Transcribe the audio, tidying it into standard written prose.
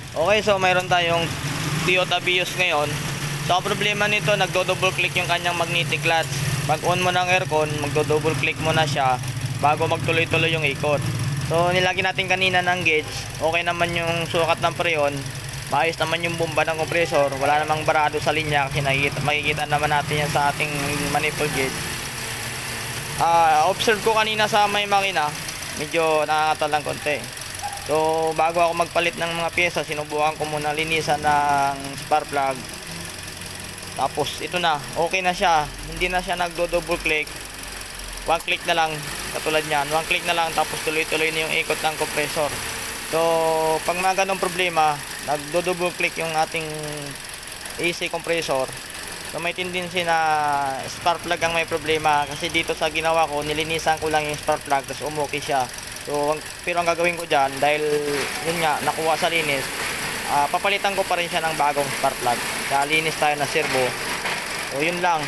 Okay, so mayroon tayong Toyota Vios ngayon. So ang problema nito, nagdo-double click yung kanyang magnetic clutch. Pag on mo ng aircon, magdo-double click mo na siya bago magtuloy-tuloy yung ikot. So nilagyan natin kanina ng gauge. Okay naman yung sukat ng preon. Maayos naman yung bomba ng compressor. Wala namang barado sa linya kasi makikita naman natin yan sa ating manifold gauge. Observe ko kanina sa may makina, medyo nakakatalang konti. So bago ako magpalit ng mga pyesa, sinubukan ko muna linisan ng spark plug. Tapos ito na, okay na siya. Hindi na siya nagdo-double click. One click na lang, katulad niyan. One click na lang, tapos tuloy-tuloy na yung ikot ng compressor. So pag mga ganong problema, nagdo-double click yung ating AC compressor. So may tendency na spark plug ang may problema. Kasi dito sa ginawa ko, nilinisan ko lang yung spark plug, tapos umuki siya. So, pero ang gagawin ko dyan, dahil yun nga, nakuha sa linis, papalitan ko pa rin siya ng bagong spark plug. Kaya linis tayo na servo. So, yun lang.